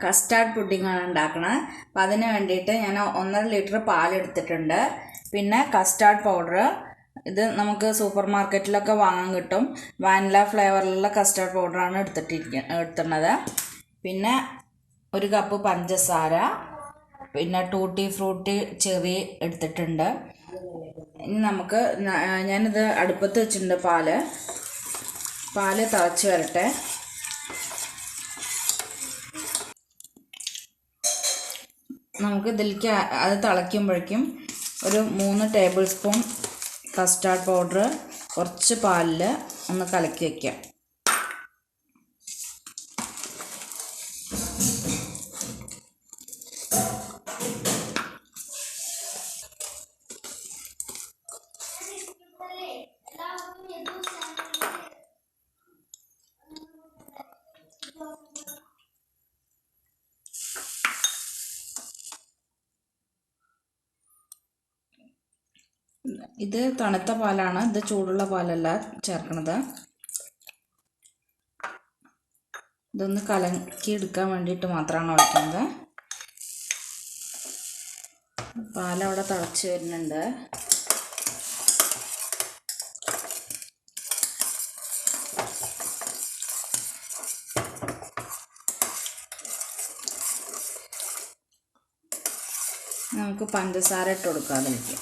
Custard പുഡിങ്ങാണ് ഉണ്ടാക്കുന്നത്. അപ്പോൾ അതിന് വേണ്ടിയിട്ട് ഞാൻ 1.5 ലിറ്റർ പാലെടുത്തിട്ടുണ്ട്. പിന്നെ കസ്റ്റാർഡ് പൗഡർ, ഇത് നമുക്ക് സൂപ്പർ മാർക്കറ്റിലൊക്കെ വാങ്ങാൻ കിട്ടും. വാനില ഫ്ലേവറിലുള്ള കസ്റ്റാർഡ് പൗഡറാണ് എടുത്തിട്ടുള്ളത്. പിന്നെ 1 കപ്പ് പഞ്ചസാര, പിന്നെ ടൂട്ടി ഫ്രൂട്ടി ചെറി എടുത്തിട്ടുണ്ട്. ഇനി നമുക്ക് ഞാനിത് അടുപ്പത്ത് വെച്ചിട്ടുണ്ട്. പാല് തിളച്ച് വരട്ടെ. നമുക്ക് ഇതിലേക്ക് അത് തിളയ്ക്കുമ്പോഴേക്കും ഒരു 3 ടേബിൾ സ്പൂൺ കസ്റ്റാർഡ് പൗഡർ കുറച്ച് പാലിൽ ഒന്ന് കലക്കി വയ്ക്കാം. ഇത് തണുത്ത പാലാണ്, ഇത് ചൂടുള്ള പാലല്ല ചേർക്കണത്. ഇതൊന്ന് കലക്കി എടുക്കാൻ വേണ്ടിയിട്ട് മാത്രമാണ് ഒഴിക്കുന്നത്. പാലവിടെ തിളച്ച് വരുന്നുണ്ട്. നമുക്ക് പഞ്ചസാര ഇട്ട് കൊടുക്കാം അതിലേക്ക്.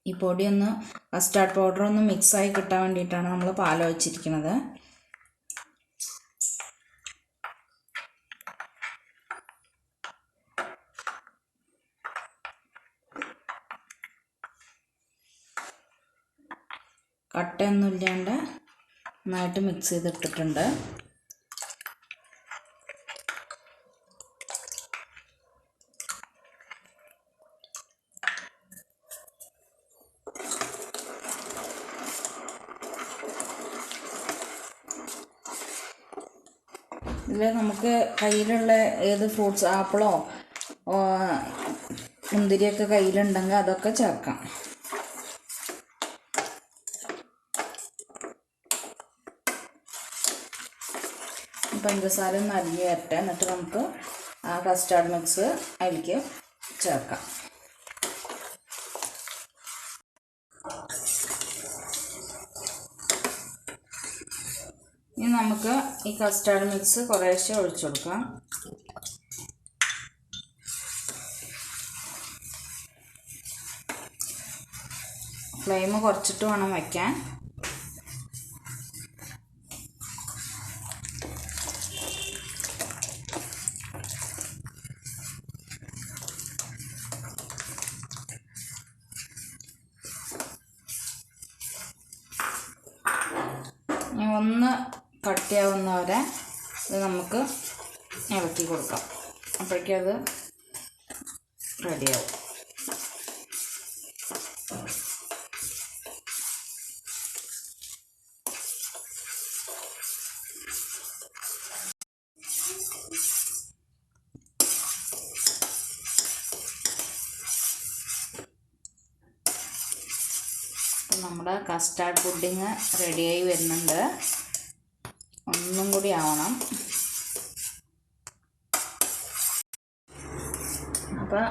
ഈ പൊടിയൊന്ന് കസ്റ്റാർഡ് പൗഡർ ഒന്ന് മിക്സായി കിട്ടാൻ വേണ്ടിയിട്ടാണ് നമ്മൾ പാൽ ഒഴിച്ചിരിക്കുന്നത്. കട്ടയൊന്നും ഇല്ലാണ്ട് നന്നായിട്ട് മിക്സ് ചെയ്തിട്ടിട്ടുണ്ട്. ഇതിൽ നമുക്ക് കയ്യിലുള്ള ഏത് ഫ്രൂട്ട്സ്, ആപ്പിളോ മുന്തിരിയൊക്കെ കയ്യിലുണ്ടെങ്കിൽ അതൊക്കെ ചേർക്കാം. പഞ്ചസാര ഒന്ന് അരിഞ്ഞ് വരട്ടെ. എന്നിട്ട് നമുക്ക് ആ കസ്റ്റാർഡ് മിക്സ് അതിലേക്ക് ചേർക്കാം. ഇനി നമുക്ക് ഈ കസ്റ്റാർഡ് മിക്സ് കുറേശ്ശെ ഒഴിച്ചു കൊടുക്കാം. ഫ്ലെയിം കുറച്ചിട്ട് വേണം വയ്ക്കാൻ. ഒന്ന് കട്ടിയാവുന്നവരെ ഇത് നമുക്ക് ഇളക്കി കൊടുക്കാം. അപ്പോഴേക്കും അത് റെഡിയാവും. നമ്മുടെ കസ്റ്റാർഡ് പുഡിങ് റെഡിയായി വരുന്നുണ്ട്. ഒന്നും കൂടി ആവണം. അപ്പോൾ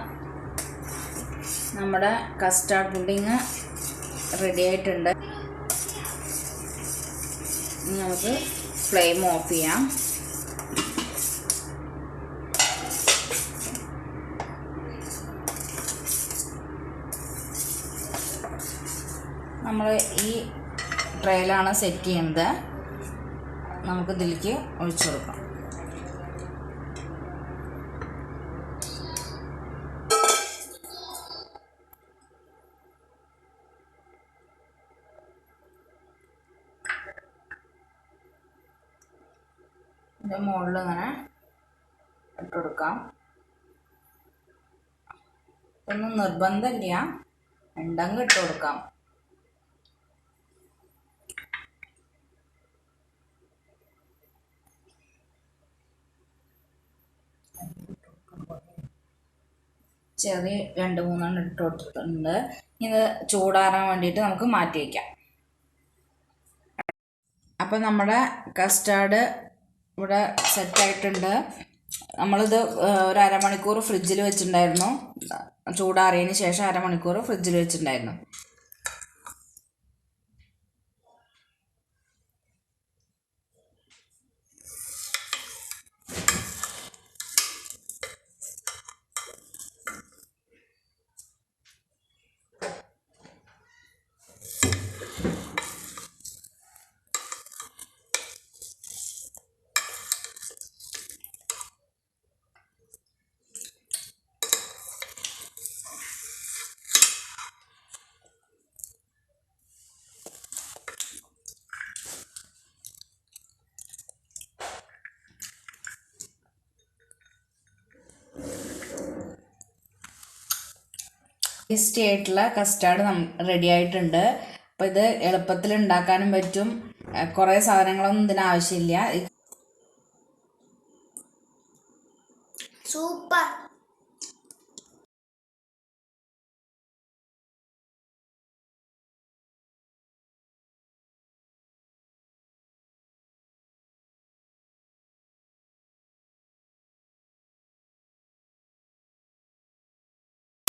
നമ്മുടെ കസ്റ്റാർഡ് പുഡിങ് റെഡി ആയിട്ടുണ്ട്. ഇനി നമുക്ക് ഫ്ലെയിം ഓഫ് ചെയ്യാം. നമ്മൾ ഈ ട്രേയിലാണ് സെറ്റ് ചെയ്യുന്നത്. നമുക്ക് ഇതിലേക്ക് ഒഴിച്ചു കൊടുക്കാം. ഇതിൻ്റെ മുകളിൽ ഇങ്ങനെ ഇട്ട് കൊടുക്കാം. ഒന്നും നിർബന്ധമില്ല, ഉണ്ടെങ്കിൽ ഇട്ട് കൊടുക്കാം. ചെറി 2-3 ഇട്ട് കൊടുത്തിട്ടുണ്ട്. ഇത് ചൂടാറാൻ വേണ്ടിയിട്ട് നമുക്ക് മാറ്റി വയ്ക്കാം. അപ്പം നമ്മുടെ കസ്റ്റാർഡ് ഇവിടെ സെറ്റായിട്ടുണ്ട്. നമ്മളിത് ഒരു അരമണിക്കൂർ ഫ്രിഡ്ജിൽ വെച്ചിട്ടുണ്ടായിരുന്നു. ചൂടാറിയതിന് ശേഷം അരമണിക്കൂർ ഫ്രിഡ്ജിൽ വെച്ചിട്ടുണ്ടായിരുന്നു. ടേസ്റ്റി ആയിട്ടുള്ള കസ്റ്റാർഡ് റെഡി ആയിട്ടുണ്ട്. അപ്പോൾ ഇത് എളുപ്പത്തിൽ ഉണ്ടാക്കാനും പറ്റും. കുറേ സാധനങ്ങളൊന്നും ഇതിന് ആവശ്യമില്ല. സൂപ്പർ.